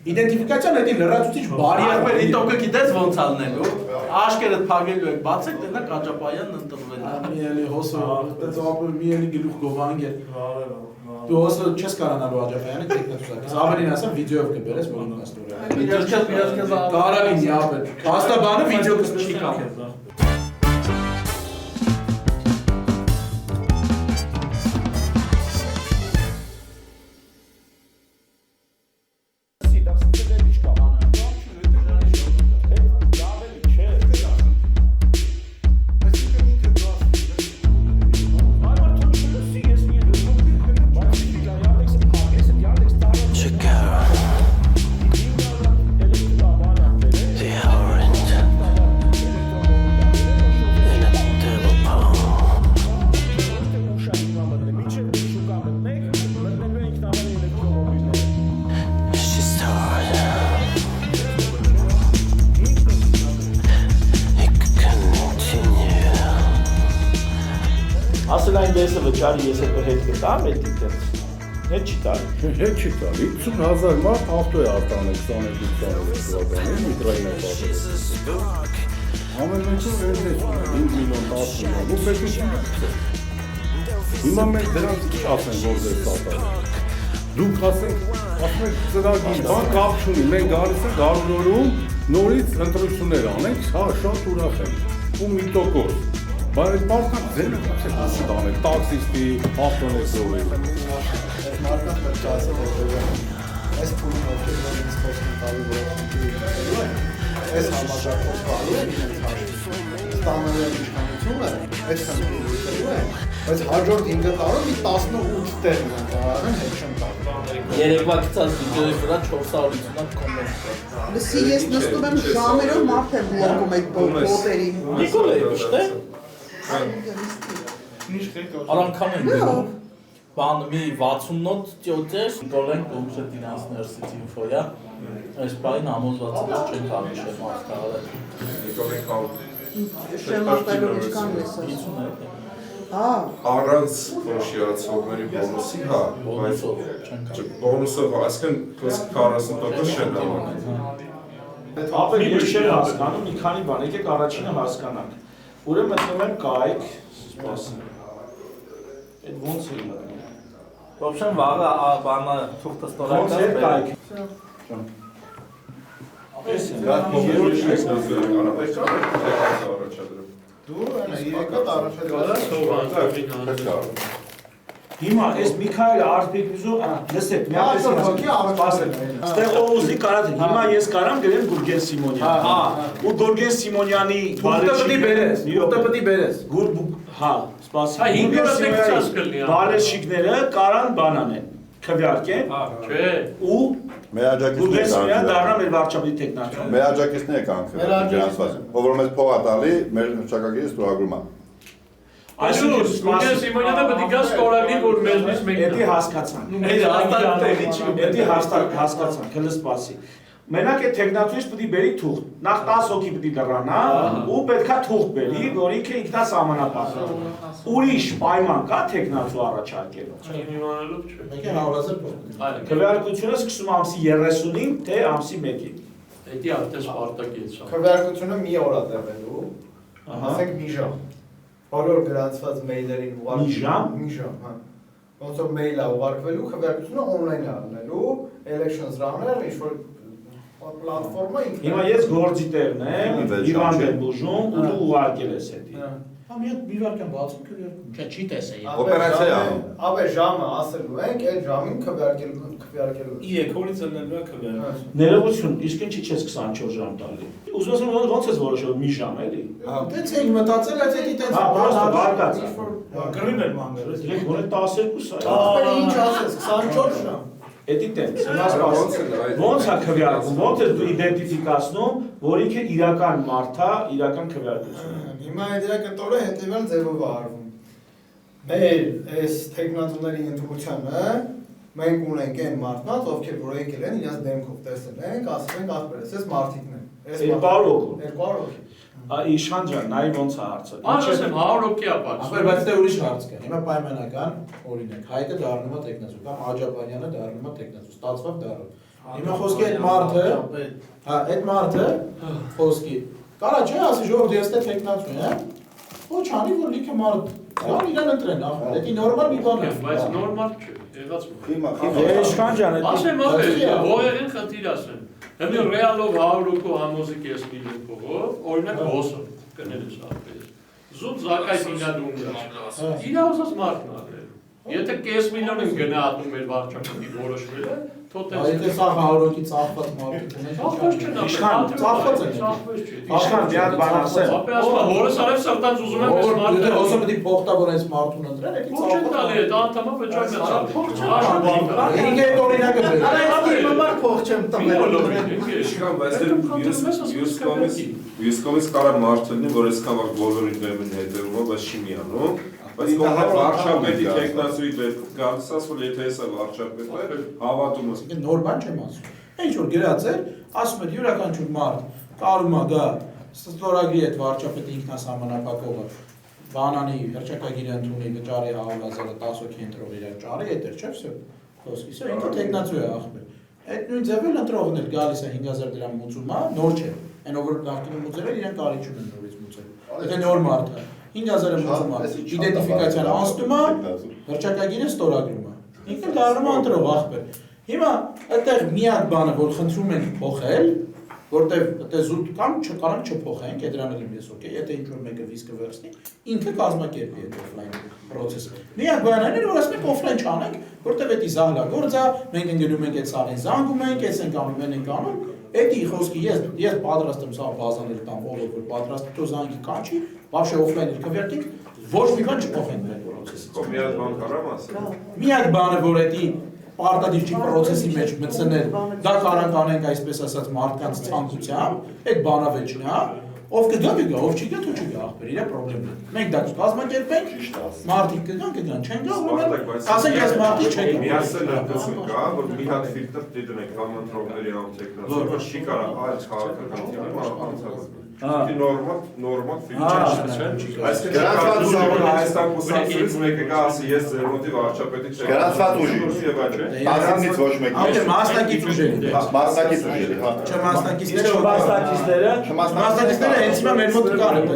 Իդենտիֆիկացիան դա լրացուցիչ բարիեր է։ Դիտոկը գիտես ոնց ալնելու։ Աշկերտ փագելու եք, բացեք դենա Կաճապայանն ընտրվել է։ Միելի հոսը, դա ապը միելի գլուխ գովանգ է։ Դու հոսը չես կարանալու Աջապայանը տեխնիկա։ Ավելին ասեմ վիդեոյով կբերես որին կաստորը։ Կարալին ապը։ Հաստաբանը վիդեո կստի կա։ Դեսը վճարի ես հետո հետ կտամ էդ դիտենց, հետ չի տալի։ Հետ չի տալի, 50,000 մարդ ավտո է արտանել 22-23 թվականին Ուկրաինա պատերազմում։ Ամեն մեկը վերջից 5 միլիոն 10 միլիոն, ու պետությունը գցել։ Հիմա մենք դրանց ինչ ասենք, որ ձեր տատար։ Դուք ասենք ծրագիր, բան կապ չունի, մենք գալիս ենք Գարունորում նորից ընտրություններ անենք, հա շատ ուրախ ենք։ Ու մի տոկոս։ Բայց մարդկանց ձենը կացեք ասել, տաքսիստի, ավտոնեզորի։ Այս մարդկանց պետք է ասել, որ այս փուլին ովքեր որ ինձ խոսքն տալու որ այս համաժակով տալու են իրենց հաշվին, ստանալու են իշխանությունը, այս խնդիրը է, բայց հաջորդ 5 տարում մի 18 տեղ են կարողան հետ չեմ տալու։ Երեկվա գծած վիդեոյի վրա 450 կոմենտ կա։ Լսի, ես նստում եմ ժամերով մարդ եմ բլոկում այդ բոտերին։ Նիկոլայի միշտ է։ Արանքան են գնում, բան մի 60 նոտ տյոտեր, նիկոլեն կողմշը դինասներսից ինվոյա, այս պային ամոզված չեն կանի շեմ աղթաղը։ Նիկոլեն կաուտ։ Շեմ աղթաղով ինչքան ես Առանց շիացողների բոնուսի, հա, բոնուսով, այսքան 40% չեն նամակը։ Ապեր ես չեմ հասկանում, մի քանի բան, եկեք առաջինը հասկանանք։ Ուրեմն մտնում եմ կայք, սպասեմ, այդ ոնց է մտնում։ Ոբշեն վաղը բանը թուղթը ստորակած Ոնց է կայք։ Ես Դու երեկոտ առաջադրել Հիմա այս Միքայել Արփիկուզո, լսեք, մի ասեմ, ստեղ ով ուզի կարա, հիմա ես կարամ գրեմ Գուրգեն Սիմոնյան, ու Գուրգեն Սիմոնյանի հա, սպասի, բարեշիկները կարան բանան են, քվյարկեն, ու Գուրգեն Սիմոնյան դառնա մեր վարչապետի տեխնատոն։ Մեր աջակիցները կան քվեարկել, ով որ մեզ փող ա տալի, մեր հռչակագիրը ստորագրում է։ Այսինքն Գուրգեն Սիմոնյանը պետք է գա ստորագրի, որ մեզնից մեկն է։ Էդի հասկացանք, հենց սպասի։ Մենակ այդ տեխնատորից պետք է բերի թուղթ։ Նախ 10 հոգի պետք է դրանա ու պետքա թուղթ բերի, որ ինքը ինքնասահմանապահ է։ Ուրիշ պայման կա տեխնատու առաջարկելով։ Իմանալով չէ։ Մեկը հավելացել փոխ։ Քվեարկությունը սկսում ամսի 30-ին, թե ամսի 1-ին։ Էդի արդեն Սպարտակի է սա։ Քվեարկությունը մի օր է տևելու, ասենք մի ժամ։ Բոլոր գրանցված մեյլերին ուղարկվելու։ Մի ժամ, հա։ Ոնց որ մեյլ է ուղարկվելու, քվեարկությունը on-line է անելու, elections runner, ինչ-որ պլատֆորմա ինքն է։ Հիմա ես գործի տեղն եմ, հիվանդ եմ բուժում ու դու ուղարկել ես էդի։ Հա մի վարքան բացում քվեարկում։ Չէ, չի տեսա։ Օպերացիա։ Ապա ժամը ասելու ենք, այդ ժամին քվեարկելու։ Իեք հորից ելնելու է քվեարկել։ Ներողություն, իսկ ինչի՞ չես 24 ժամ տալի։ Ուզում եմ ոնց ես որոշել մի ժամ էլի։ Դենց էինք մտածել, այդ էդի տենց։ Հա, պրոստը վարկած։ Գրին էր մանգել։ Դեք որ 12 սա։ Ապա ինչ ասես, 24 ժամ։ Էդի տենց, հիմա սպասի։ Ոնց է քվեարկում, ոնց ես դու իդենտիֆիկացնում, որ ինքը իրական մարդ է, իրական քվեարկություն։ Հիմա այդ դրա կտորը հետևյալ ձևով է արվում։ Մեր այս տեխնատուների ընդունությունը մենք ունենք այն մարդկանց, ովքեր որ եկել են, իրաց դեմքով տեսել ենք, ասել ենք ասպերես, այս մարդիկն են։ 200 հոգի։ 200 հոգի։ Իշխան ջան, նայ ոնց է հարցը։ Ասեմ 100 հոգի է բաց։ Ապա բայց դե ուրիշ հարց կա։ Հիմա պայմանական օրինակ, Հայկը դառնում է տեխնացու կամ Աջապանյանը դառնում է տեխնացու, ստացվավ դառնում։ Հիմա խոսքի այդ մարդը, հա, այդ մարդը խոսքի։ Կարա չէ, ասի ժողովուրդ ես թե տեխնացու եմ, ոչ անի որ լիքը մարդ, կան իրան ընտրեն, ախր, դա նորմալ մի բան է։ Բայց նորմալ չէ, եղած Իշխան ջան, ասեմ ողերին խնդիր ասեմ։ Հիմա ռեալով 100 համոզի 5 միլիոն փողով, օրինակ հոսը կներես ապրես։ Զուտ զակայ ինադում իրա ուզած մարդն արել։ Եթե 5 միլիոն են գնահատում մեր վարչապետի որոշվելը, թոթես։ Եթե սա 100-ի ծախված մարդիկ ունեն, Իշխան, ծախված է։ Իշխան մի հատ բան ասեմ։ Ապա ասում հորս արև սրտանց ուզում եմ այս մարդը։ Եթե հոսը պետք է փոխտավոր այս մարդուն ընտրեն, դա Ոչ են տալի այդ անդամը վճարում է։ 5 օրինակը բերել։ Արա ես մամար փող չեմ տվել։ Իշխան, բայց ես կողմից կարա մարդ լինի, որ այսքան վաղ բոլորին բեմին հետևում է, բայց չի միանում։ Բայց կողմից վարչապետի տեխնացուի դեպք գալիս ասում, եթե հեսա վարչապետը հավատում ես։ Նոր բան չեմ ասում։ Ինչ որ գրած էր, ասում էր յուրաքանչյուր մարդ կարում է գա ստորագրի այդ վարչապետի ինքնասահմանափակողը բանանի հրճակագիր ընդունի վճարի 100,000-ը 10 հոգի ընտրող իրար ճարի, այդ էր, չէ՞ վсё։ Խոսքի, վсё, ինքը տեխնացու է ախպեր։ Այդ նույն ձևն ընտրողն էլ գալիս է 5,000 դրամ մուծում է, նոր չէ։ Այն ով որ նախկինում մուծել էր, իրեն կարիք չունեն նորից մուծել։ Եթե նոր մարդ է 5,000-ը մուծում է, իդենտիֆիկացիան անցնում է, հրճակագիրը ստորագրում է։ Ինքը դառնում է ընտրող ախպեր։ Հիմա այդտեղ մի հատ բանը, որ խնդրում են փոխել, որտեվ այդտեղ զուտ կամ չկարանք չփոխենք, դրան էլ ես օքեյ, եթե ինչ-որ մեկը վիսկը վերցնի, ինքը կազմակերպի այդ օֆլայն process-ը։ Մի հատ բան այն է, որ ասում ենք օֆլայն չանենք, որտեվ դա զահլա գործ է, մենք ընկնում ենք այդ սարին զանգում ենք, այս ենք անում, այն ենք անում, էդի խոսքի ես պատրաստ եմ սա բազանել տամ, ով որ պատրաստ է, զանգի կանչի, вообще օֆլայնը կվերտենք, ոչ մի բան չփոխենք մեր process-ից։ Մի հատ բան կարամ ասեմ։ Մի հատ բանը, որ էդի պարտադիր չի process-ի մեջ մտցնել, դա կարանք անենք այսպես ասած մարդկանց ցանկությամբ, այդ բանավեճն է, ով կգա, ով չգա, თუ չգա, ախպեր, իրա պրոբլեմն է։ Մենք դա կազմակերպենք, մարդիկ կգան, չեն գա, ուրեմն ասենք ես մարդիկ չեն գա։ Միասին դասում կա, որ մի հատ ֆիլտր դիտենք համընտրողների համտեխնացու, որ չի կարա այլ քաղաքականություն անցնել։ Նորմալ ֆիլտր։ Այսինքն Հայաստան կուսակցությունից մեկը գա ասի ես ձեր մոտի վարչապետի չեմ։ Գրանցված ուժի։ Տասնից ոչ մեկի։ Ապա մասնակից ուժերի։ Մասնակից ուժերի, հա։ Չմասնակիցները Մասնակիցները հենց հիմա մեր մոտ կան այդ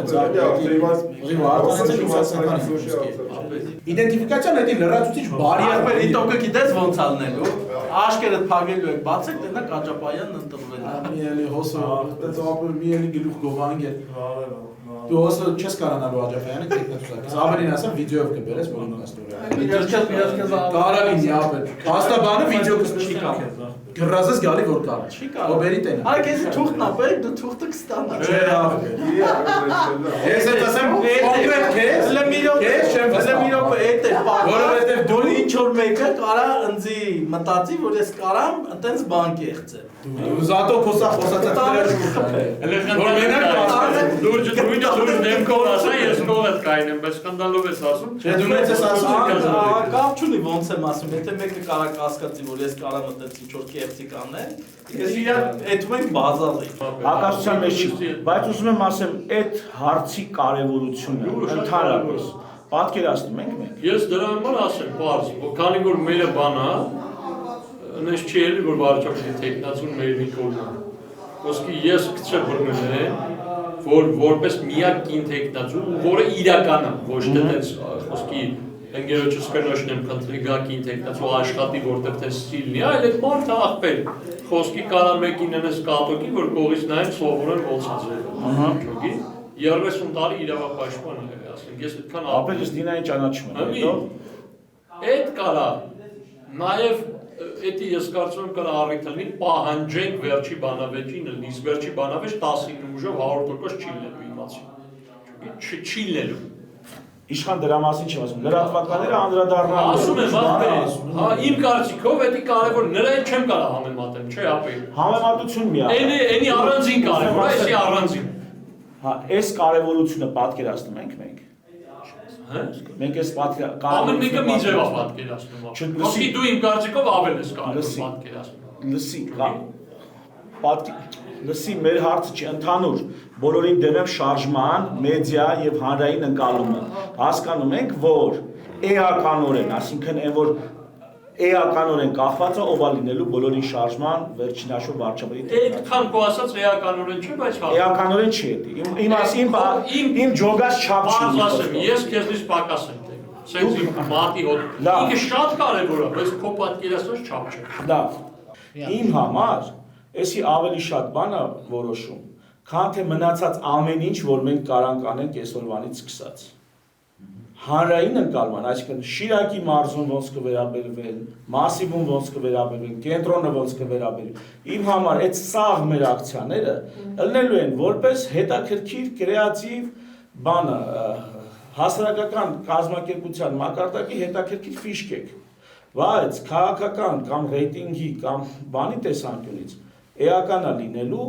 իդենտիֆիկացիան էդի լրացուցիչ բարիեր Տոկը գիտես ոնց ալնելու, աշկերդ փակելու եք, բացեք դենա Կաճապայանն ընտրվել է։ Մի էլի հոսը, դեպի մի էլի գլուխ գովանգ է։ Դու հոսը չես կարանալու Աջապայանը տեխնացուս։ Ավելին ասեմ վիդեոյով կբերես, որ ինքնաստորը։ Կարալին իապել։ Հաստաբանը վիդեո կստի կամ։ Գրազես գալի որ կար։ Չի կարող։ Օբերի տենա։ Արա քեզ թուղթն ապեք, դու թուղթը կստանաս։ Չէ, ես այդ ասեմ կոնկրետ քեզ, քեզ չեմ ասեմ էդ է, որովհետև դու ինչ որ մեկը կարա ընձի մտածի, որ ես կարամ այտենց բան կեղծեմ։ Դու զատո խոսացած դրա շուրջ։ Որ մենակ դուրջ դեմքով ասա ես կողդ կայնեմ, բայց սկանդալով ես ասում։ Չէ, դու մեծ ես ասում, կապ չունի ոնց եմ ասում, եթե մեկը կարա կասկածի, որ ես կարամ այտենց ինչ որ կեղծիկ անեմ, ես իրար այդում ենք բազալ ենք։ Հակասության մեջ չի, բայց ուզում եմ ասեմ, այդ հարցի կարևորությունը ընդհանրապես պատկերացնում ենք մենք։ Ես դրա համար ասեմ, բարձ, քանի որ մերը բանա, նես չի էլի, որ վարչապետի տեխնացուն մեր մի կողմն է։ Ոսկի ես կցել բռնել եմ, որ որպես միակ կին տեխնացու, որը իրական է, ոչ թե տենց ոսկի ընկերոջս կնոջն եմ խնդրի գա կին տեխնացու աշխատի, որտեղ թե ստիլնի, այլ այդ մարդը ախպեր, խոսքի կարա մեկին ընես կատոկի, որ կողից նայեմ սովորեն ոնց է 30 տարի իրավապաշտպան է, ասենք, ես այդքան ապել ես դինային ճանաչում եմ, հետո այդ կարա, նաև էդի ես կարծում եմ կարա առիթ լինի պահանջենք վերջի բանավեճին, իսկ վերջի բանավեճ 19 ուժով 100% չի լինելու իմացի, չի լինելու։ Իշխան դրա մասին չեմ ասում, լրատվականները անդրադառնալու ասում եմ, հա, իմ կարծիքով էդի կարևոր, նրան չեմ կարա համեմատեմ, չէ, ապի։ Համեմատություն մի է։ Էնի առանձին կարևոր է, էսի առանձին։ Հա, այս կարևորությունը պատկերացնում ենք մենք։ Հա։ Մենք այս ամեն մեկը մի ձև է պատկերացնում։ Ոսկի դու իմ կարծիքով ավել ես կարևոր պատկերացնում։ Լսի, մեր հարցը չի ընդհանուր, բոլորին դեմ եմ շարժման, մեդիա եւ հանրային ընկալումը։ Հասկանում ենք, որ էականորեն, այսինքն այն որ էականորեն կախված է ով է լինելու բոլորի շարժման վերջին հաշվով վարչապետի Դե այդքան քո ասած էականորեն չէ, բայց հա։ էականորեն չի դա։ Իմ ջոգած չափ չի։ Բաց ասեմ, ես քեզնից պակաս եմ տենում։ Սենց իմ մատի հոտ։ Ինքը շատ կարևոր է, բայց քո պատկերացրած չափ չէ։ Լավ։ Իմ համար էսի ավելի շատ բան է որոշում, քան թե մնացած ամեն ինչ, որ մենք կարանք անենք այսօրվանից սկսած։ Հանրային ընկալման, այսինքն Շիրակի մարզում ոնց կվերաբերվեն, Մասիվում ոնց կվերաբերվեն, կենտրոնը ոնց կվերաբերվի։ Իմ համար այդ սաղ մեր ակցիաները ելնելու են որպես հետաքրքիր կրեատիվ բանը, հասարակական կազմակերպության մակարդակի հետաքրքիր ֆիշկեք, բայց քաղաքական կամ ռեյտինգի կամ բանի տեսանկյունից էական է լինելու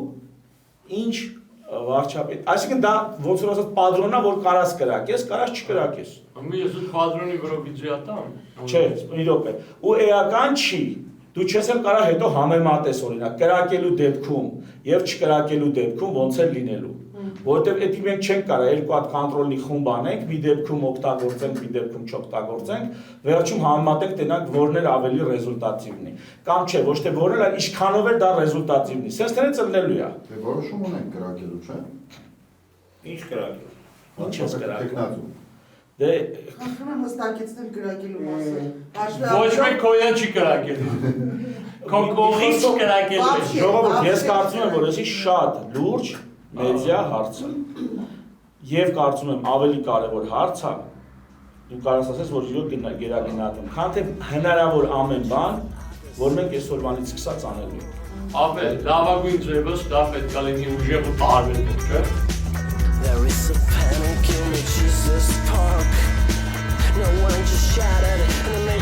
ինչ վարչապետ, այսինքն դա ոնց որ ասած падրոնա, որ կարաս կրակես, կարաս չկրակես։ Ամի ես ու падրոնի վրա վիճատամ։ Չէ, իրոք է։ Ու էական չի, դու չես էլ կարա հետո համեմատես օրինակ կրակելու դեպքում եւ չկրակելու դեպքում ոնց է լինելու։ Որովհետեւ էդի մենք չենք կարա երկու հատ կոնտրոլի խումբ անենք, մի դեպքում օգտագործենք, մի դեպքում չօգտագործենք, վերջում համեմատենք տենանք որն է ավելի ռեզուլտատիվն է։ Կամ չէ, ոչ թե որն է, այլ ինչքանով է դա ռեզուլտատիվն է։ Սենց տենց ելնելու է։ Դե որոշում ունենք կրակելու, չէ՞։ Ինչ կրակել։ Ինչ ես կրակել։ Տեխնազում։ Դե Խնդրում եմ հստակեցնել կրակելու մասը։ Ոչ մեկ քոյան չի կրակել։ Կոնկուրենս կրակել է։ Ժողովուրդ, ես կարծում եմ, որ էսի շատ լուրջ մեդիա հարց է։ Եվ կարծում եմ ավելի կարևոր հարց է, դու կարաս ասես, որ իրոք գերագնահատում, քան թե հնարավոր ամեն բան, որ մենք այսօրվանից սկսած անելու ենք։ Ապա լավագույն ձևս դա պետք է լինի ուժեղ ու տարբեր, չէ՞։ There is a panic in the Jesus Park. No one just shouted and